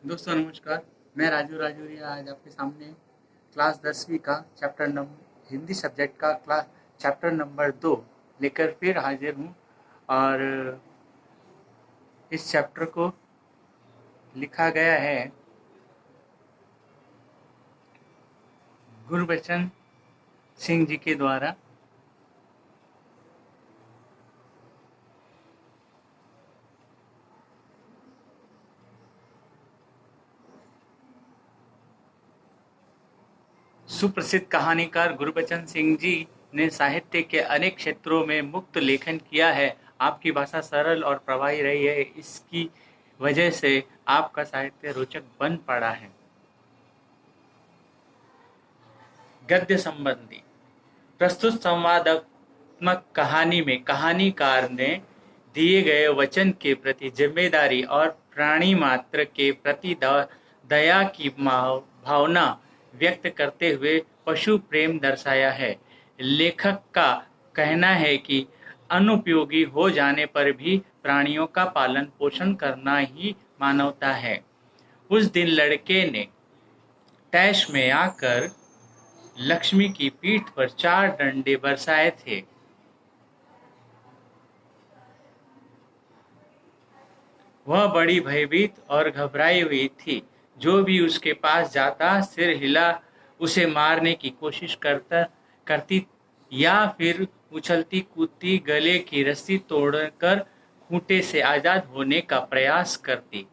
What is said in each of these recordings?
दोस्तों नमस्कार। मैं राजू राजौरिया आज आपके सामने क्लास 10वीं का चैप्टर नंबर हिंदी सब्जेक्ट का क्लास चैप्टर नंबर 2 लेकर फिर हाजिर हूँ। और इस चैप्टर को लिखा गया है गुरबचन सिंह जी के द्वारा। सुप्रसिद्ध कहानीकार गुरबचन सिंह जी ने साहित्य के अनेक क्षेत्रों में मुक्त लेखन किया है। आपकी भाषा सरल और प्रभावी रही है, इसकी वजह से आपका साहित्य रोचक बन पड़ा है। गद्य संबंधी प्रस्तुत संवादात्मक कहानी में कहानीकार ने दिए गए वचन के प्रति जिम्मेदारी और प्राणी मात्र के प्रति दया की भावना व्यक्त करते हुए पशु प्रेम दर्शाया है। लेखक का कहना है कि अनुपयोगी हो जाने पर भी प्राणियों का पालन पोषण करना ही मानवता है। उस दिन लड़के ने टैश में आकर लक्ष्मी की पीठ पर 4 डंडे बरसाए थे। वह बड़ी भयभीत और घबराई हुई थी। जो भी उसके पास जाता सिर हिला उसे मारने की कोशिश करती या फिर उछलती कूदती गले की रस्सी तोड़कर खूंटे से आजाद होने का प्रयास करती।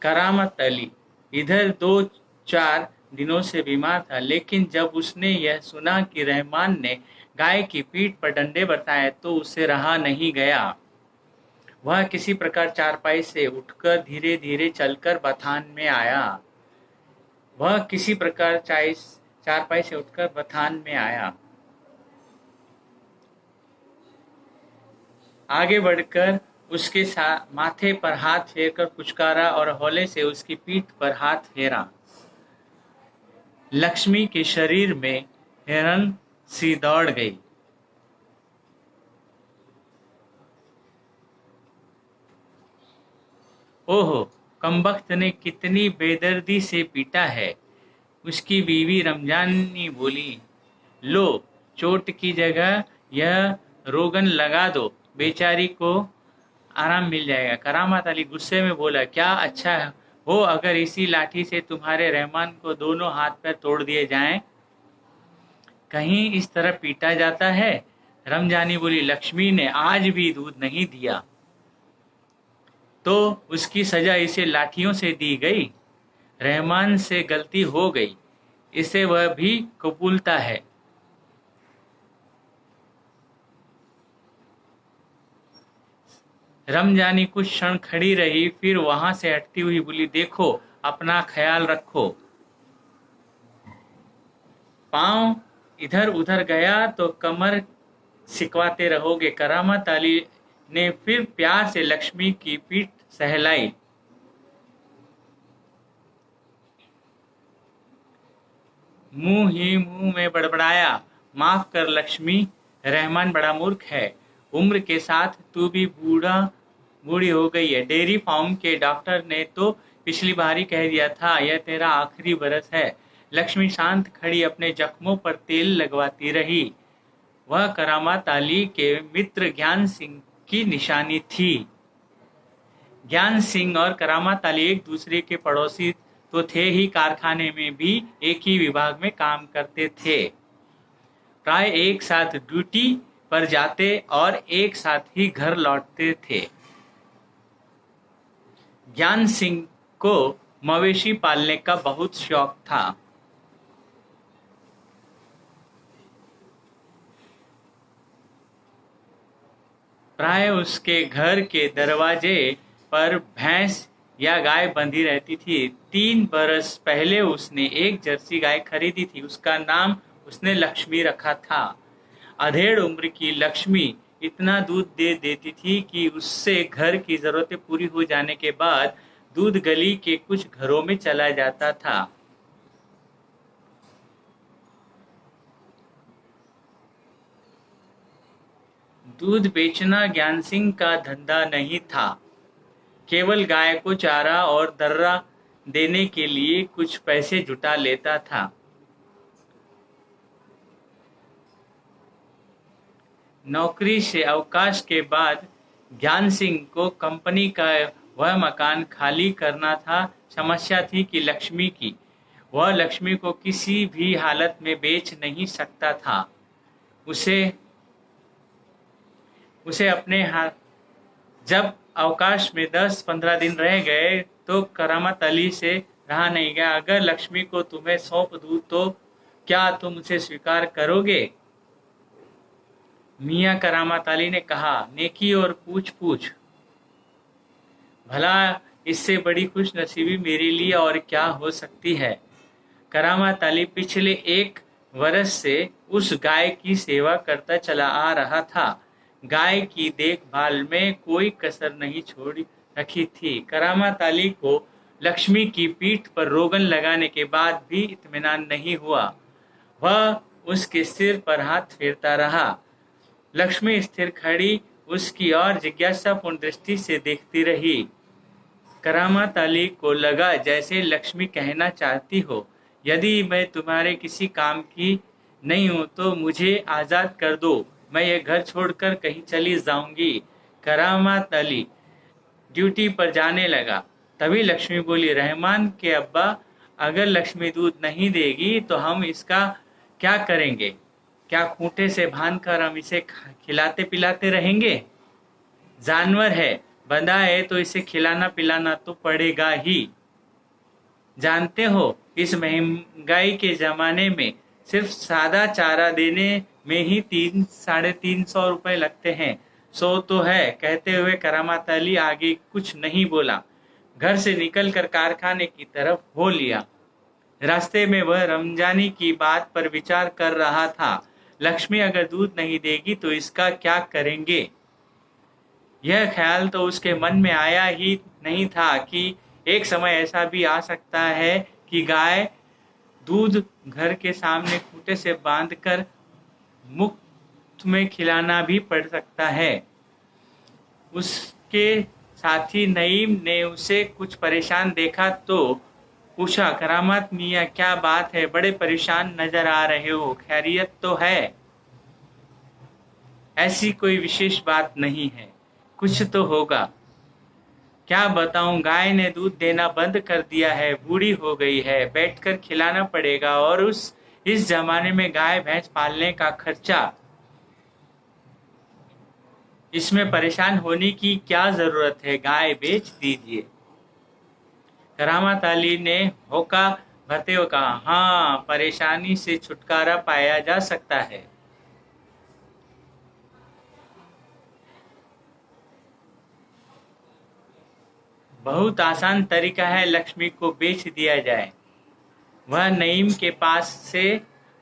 करामत अली इधर 2-4 दिनों से बीमार था, लेकिन जब उसने यह सुना कि रहमान ने गाय की पीठ पर डंडे बरसाए तो उसे रहा नहीं गया। वह किसी प्रकार चारपाई से उठकर धीरे धीरे चलकर बथान में आया। वह किसी प्रकार चारपाई से उठकर बथान में आया। आगे बढ़कर उसके माथे पर हाथ फेरकर पुचकारा और हौले से उसकी पीठ पर हाथ फेरा। लक्ष्मी के शरीर में हिरन सी दौड़ गई। ओहो, कमबख्त ने कितनी बेदर्दी से पीटा है। उसकी बीवी रमजानी बोली, लो चोट की जगह यह रोगन लगा दो, बेचारी को आराम मिल जाएगा। करामत अली गुस्से में बोला, क्या अच्छा हो अगर इसी लाठी से तुम्हारे रहमान को दोनों हाथ पैर तोड़ दिए जाएं? कहीं इस तरह पीटा जाता है? रमजानी बोली, लक्ष्मी ने आज भी दूध नहीं दिया तो उसकी सजा इसे लाठियों से दी गई। रहमान से गलती हो गई, इसे वह भी कबूलता है। रमजानी कुछ क्षण खड़ी रही, फिर वहां से हटती हुई बोली, देखो अपना ख्याल रखो। पांव इधर उधर गया तो कमर सिकवाते रहोगे। करामत अली ने फिर प्यार से लक्ष्मी की पीठ सहलाई। मुंह ही मुंह में बड़बड़ाया, माफ कर लक्ष्मी, रहमान बड़ा मूर्ख है। उम्र के साथ तू भी बूढ़ी हो गई है। डेयरी फार्म के डॉक्टर ने तो पिछली बार ही कह दिया था यह तेरा आखिरी बरस है। लक्ष्मी शांत खड़ी अपने जख्मों पर तेल लगवाती रही। वह करामत अली के मित्र ज्ञान सिंह की निशानी थी। ज्ञान सिंह और करामत अली एक दूसरे के पड़ोसी तो थे ही, कारखाने में भी एक ही विभाग में काम करते थे। प्राय एक साथ ड्यूटी पर जाते और एक साथ ही घर लौटते थे। ज्ञान सिंह को मवेशी पालने का बहुत शौक था। प्राय उसके घर के दरवाजे पर भैंस या गाय बंधी रहती थी। 3 बरस पहले उसने एक जर्सी गाय खरीदी थी। उसका नाम उसने लक्ष्मी रखा था। अधेड़ उम्र की लक्ष्मी इतना दूध दे देती थी कि उससे घर की जरूरतें पूरी हो जाने के बाद दूध गली के कुछ घरों में चला जाता था। दूध बेचना ज्ञान सिंह का धंधा नहीं था। केवल गाय को चारा और दर्रा देने के लिए कुछ पैसे जुटा लेता था। नौकरी से अवकाश के बाद ज्ञान सिंह को कंपनी का वह मकान खाली करना था। समस्या थी कि लक्ष्मी की। वह लक्ष्मी को किसी भी हालत में बेच नहीं सकता था। उसे उसे अपने हाथ जब अवकाश में 10-15 दिन रह गए तो करामत अली से रहा नहीं गया। अगर लक्ष्मी को तुम्हें सौंप दूं तो क्या तुम उसे स्वीकार करोगे? मियां करामत अली ने कहा, नेकी और पूछ पूछ। भला इससे बड़ी खुशनसीबी मेरे लिए और क्या हो सकती है। करामत अली पिछले 1 वर्ष से उस गाय की सेवा करता चला आ रहा था। गाय की देखभाल में कोई कसर नहीं छोड़ रखी थी। करामत अली को लक्ष्मी की पीठ पर रोगन लगाने के बाद भी इत्मीनान नहीं हुआ। वह उसके सिर पर हाथ फेरता रहा। लक्ष्मी स्थिर खड़ी उसकी ओर जिज्ञासापूर्ण दृष्टि से देखती रही। करामत अली को लगा जैसे लक्ष्मी कहना चाहती हो, यदि मैं तुम्हारे किसी काम की नहीं हूं तो मुझे आजाद कर दो, मैं ये घर छोड़कर कहीं चली जाऊंगी। करामत अली ड्यूटी पर जाने लगा। तभी लक्ष्मी बोली, रहमान के अब्बा, अगर लक्ष्मी दूध नहीं देगी तो हम इसका क्या करेंगे? क्या खूंटे से बांधकर हम इसे खिलाते पिलाते रहेंगे? जानवर है, बंधा है तो इसे खिलाना पिलाना तो पड़ेगा ही। जानते हो, इस महंगाई के जमाने में सिर्फ सादा चारा देने में ही 300-350 रुपए लगते हैं। सो तो है। कहते हुए करामत अली आगे कुछ नहीं बोला। घर से निकलकर कारखाने की तरफ हो लिया। रास्ते में वह रमजानी की बात पर विचार कर रहा था। लक्ष्मी अगर दूध नहीं देगी तो इसका क्या करेंगे? यह ख्याल तो उसके मन में आया ही नहीं था कि एक समय ऐसा भी आ सकता है कि गाय दूध घर के सामने खूंटे से बांधकर मुफ्त में खिलाना भी पड़ सकता है। उसके साथी नईम ने उसे कुछ परेशान देखा तो पूछा, करामत मियाँ, क्या बात है? बड़े परेशान नजर आ रहे हो, खैरियत तो है? ऐसी कोई विशेष बात नहीं है, कुछ तो होगा। क्या बताऊं, गाय ने दूध देना बंद कर दिया है, बूढ़ी हो गई है, बैठकर खिलाना पड़ेगा और इस जमाने में गाय भैंस पालने का खर्चा, इसमें परेशान होने की क्या जरूरत है, गाय बेच दीजिए। करामत अली ने होका भरते हुए कहा, हाँ, परेशानी से छुटकारा पाया जा सकता है। बहुत आसान तरीका है, लक्ष्मी को बेच दिया जाए। वह नईम के पास से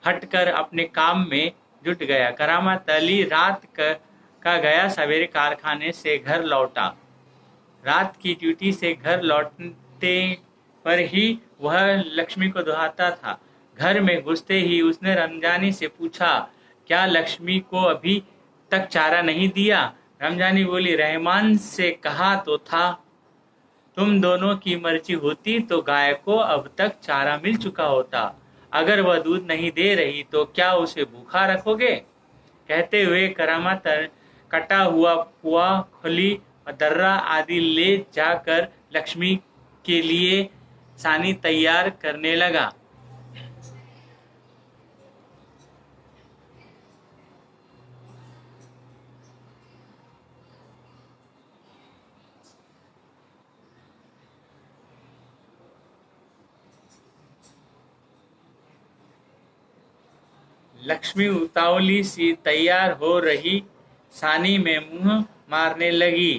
हटकर अपने काम में जुट गया। करामत अली रात का गया, सवेरे कारखाने से घर लौटा। रात की ड्यूटी से घर लौटते पर ही वह लक्ष्मी को दुहाता था। घर में घुसते ही उसने रमजानी से पूछा, क्या लक्ष्मी को अभी तक चारा नहीं दिया? रमजानी बोली, रहमान से कहा तो था। तुम दोनों की मर्जी होती तो गाय को अब तक चारा मिल चुका होता। अगर वह दूध नहीं दे रही तो क्या उसे भूखा रखोगे? कहते हुए करामत कटा हुआ पुआ, खली, दर्रा आदि ले जाकर लक्ष्मी के लिए सानी तैयार करने लगा। लक्ष्मी उतावली सी तैयार हो रही सानी में मुंह मारने लगी।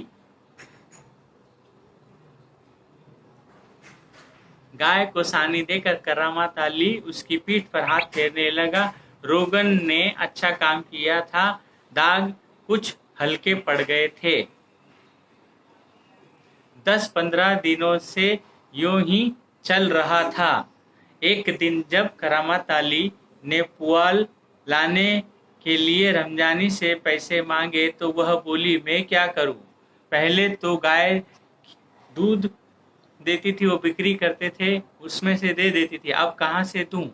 गाय को सानी देकर करामत अली उसकी पीठ पर हाथ फेरने लगा। रोगन ने अच्छा काम किया था, दाग कुछ हल्के पड़ गए थे। 10-15 दिनों से यूं ही चल रहा था। एक दिन जब करामत अली ने पुआल लाने के लिए रमजानी से पैसे मांगे तो वह बोली, मैं क्या करूं? पहले तो गाय दूध देती थी वो बिक्री करते थे, उसमें से दे देती थी। अब कहाँ से दूं?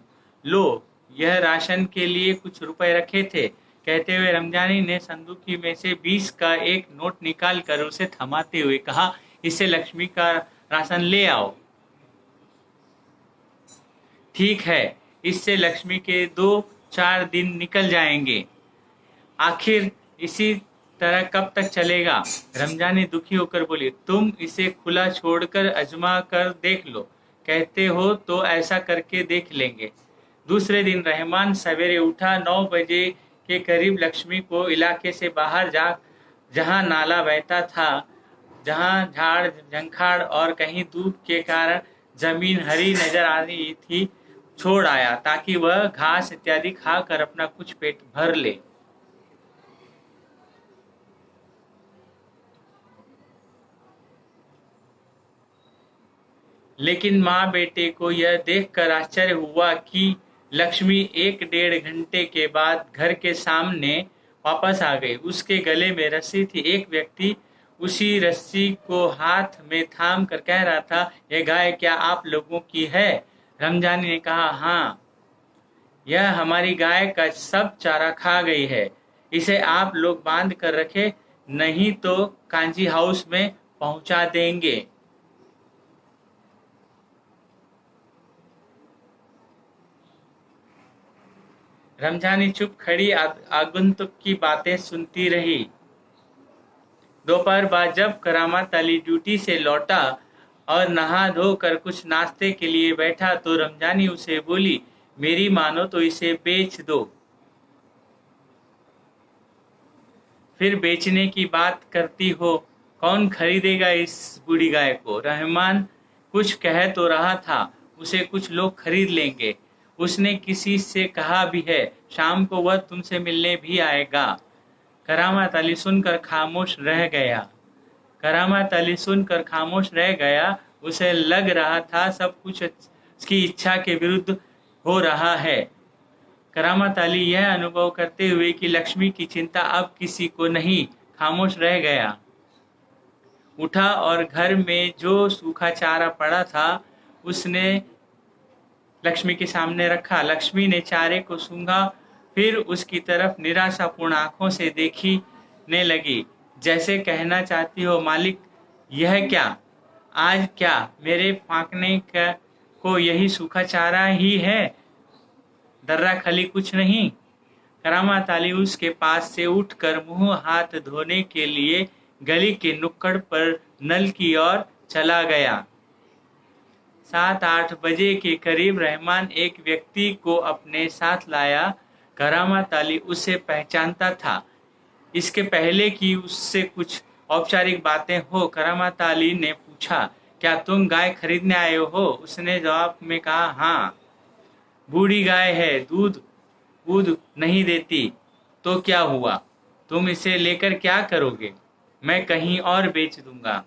लो, यह राशन के लिए कुछ रुपए रखे थे। कहते हुए रमजानी ने संदूकी में से 20 का एक नोट निकाल कर उसे थमाते हुए कहा, इससे लक्ष्मी का राशन ले आओ। ठीक है, इससे लक्ष्मी के 2-4 दिन निकल जाएंगे। आखिर इसी तरह कब तक चलेगा? रमजानी दुखी होकर बोली, तुम इसे खुला छोड़कर आजमा कर देख लो। कहते हो तो ऐसा करके देख लेंगे। दूसरे दिन रहमान सवेरे उठा। 9 बजे के करीब लक्ष्मी को इलाके से बाहर जहां नाला बहता था, जहां झाड़ झंखाड़ और कहीं धूप के कारण जमीन हरी नजर आ रही थी, छोड़ आया ताकि वह घास इत्यादि खाकर अपना कुछ पेट भर ले। लेकिन माँ बेटे को यह देखकर आश्चर्य हुआ कि लक्ष्मी 1-1.5 घंटे के बाद घर के सामने वापस आ गई। उसके गले में रस्सी थी। एक व्यक्ति उसी रस्सी को हाथ में थाम कर कह रहा था, यह गाय क्या आप लोगों की है? रमजानी ने कहा, हाँ, यह हमारी गाय का सब चारा खा गई है। इसे आप लोग बांध कर रखे, नहीं तो कांजी हाउस में पहुंचा देंगे। रमजानी चुप खड़ी आगंतुक की बातें सुनती रही। दोपहर बाद जब करामत अली ड्यूटी से लौटा और नहा धोकर कुछ नाश्ते के लिए बैठा तो रमजानी उसे बोली, मेरी मानो तो इसे बेच दो। फिर बेचने की बात करती हो, कौन खरीदेगा इस बूढ़ी गाय को? रहमान कुछ कह तो रहा था, उसे कुछ लोग खरीद लेंगे। उसने किसी से कहा भी है, शाम को वह तुमसे मिलने भी आएगा। करामत अली सुनकर खामोश रह गया। करामत अली सुनकर खामोश रह गया। उसे लग रहा था सब कुछ उसकी इच्छा के विरुद्ध हो रहा है। करामत अली यह अनुभव करते हुए कि लक्ष्मी की चिंता अब किसी को नहीं, खामोश रह गया। उठा और घर में जो सूखा चारा पड़ा था उसने लक्ष्मी के सामने रखा। लक्ष्मी ने चारे को सूंघा, फिर उसकी तरफ निराशापूर्ण आंखों से देखने लगी, जैसे कहना चाहती हो, मालिक यह क्या? आज क्या मेरे फांकने का को यही सूखा चारा ही है? दर्रा खली कुछ नहीं। करामत अली उसके पास से उठकर मुंह हाथ धोने के लिए गली के नुक्कड़ पर नल की ओर चला गया। 7-8 बजे के करीब रहमान एक व्यक्ति को अपने साथ लाया। करामत अली उसे पहचानता था। इसके पहले कि उससे कुछ औपचारिक बातें हो, करामत अली ने पूछा, क्या तुम गाय खरीदने आए हो? उसने जवाब में कहा, हाँ। बूढ़ी गाय है, दूध नहीं देती। तो क्या हुआ? तुम इसे लेकर क्या करोगे? मैं कहीं और बेच दूंगा।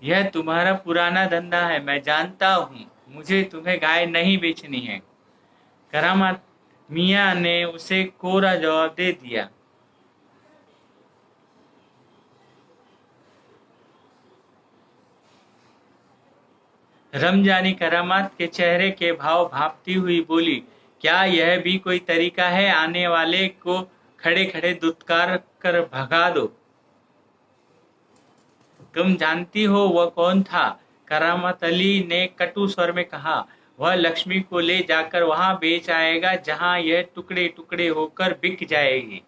यह तुम्हारा पुराना धंधा है, मैं जानता हूँ। मुझे तुम्हें गाय नहीं बेचनी है। करामत मियाँ ने उसे कोरा जवाब दे दिया। रमजानी करामत के चेहरे के भाव भांपती हुई बोली, क्या यह भी कोई तरीका है? आने वाले को खड़े खड़े दुत्कार कर भगा दो। तुम जानती हो वह कौन था? करामत अली ने कटु स्वर में कहा, वह लक्ष्मी को ले जाकर वहां बेच आएगा जहां यह टुकड़े टुकड़े होकर बिक जाएगी।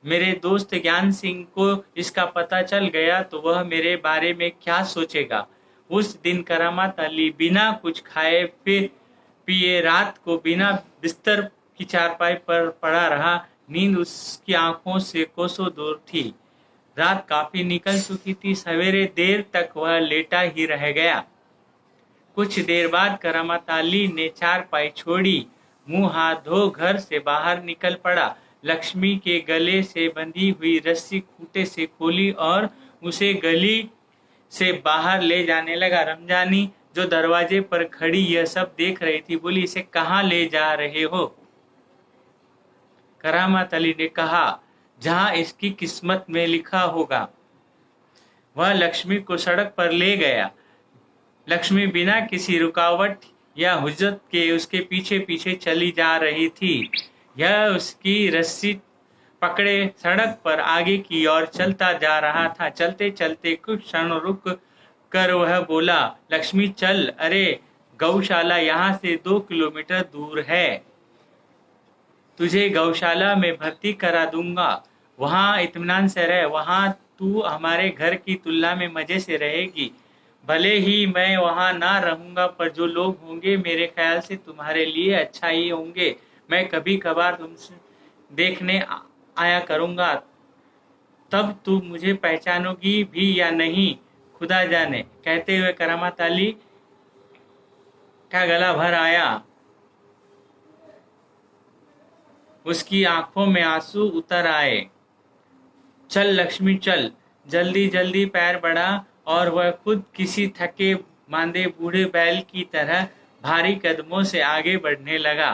मेरे दोस्त ज्ञान सिंह को इसका पता चल गया तो वह मेरे बारे में क्या सोचेगा? उस दिन करामत अली बिना कुछ खाए फिर पिए रात को बिना बिस्तर की चारपाई पर पड़ा रहा। नींद उसकी आंखों से कोसों दूर थी। रात काफी निकल चुकी थी। सवेरे देर तक वह लेटा ही रह गया। कुछ देर बाद करामत अली ने चारपाई छोड़ी, मुंह हाथ धो घर से बाहर निकल पड़ा। लक्ष्मी के गले से बंधी हुई रस्सी खूंटे से खोली और उसे गली से बाहर ले जाने लगा। रमजानी जो दरवाजे पर खड़ी यह सब देख रही थी, बोली, इसे कहाँ ले जा रहे हो? करामत अली ने कहा, जहां इसकी किस्मत में लिखा होगा। वह लक्ष्मी को सड़क पर ले गया। लक्ष्मी बिना किसी रुकावट या हुज्जत के उसके पीछे पीछे चली जा रही थी। यह उसकी रस्सी पकड़े सड़क पर आगे की ओर चलता जा रहा था। चलते चलते कुछ क्षण रुक कर वह बोला, लक्ष्मी चल, अरे गौशाला यहाँ से 2 किलोमीटर दूर है। तुझे गौशाला में भर्ती करा दूंगा, वहाँ इत्मीनान से रह, वहाँ तू हमारे घर की तुलना में मजे से रहेगी। भले ही मैं वहाँ ना रहूंगा, पर जो लोग होंगे मेरे ख्याल से तुम्हारे लिए अच्छा ही होंगे। मैं कभी कभार तुमसे देखने आया करूंगा, तब तू मुझे पहचानोगी भी या नहीं, खुदा जाने। कहते हुए करामत अली का गला भर आया। उसकी आंखों में आंसू उतर आए। चल लक्ष्मी चल, जल्दी जल्दी पैर बढ़ा, और वह खुद किसी थके मांदे बूढ़े बैल की तरह भारी कदमों से आगे बढ़ने लगा।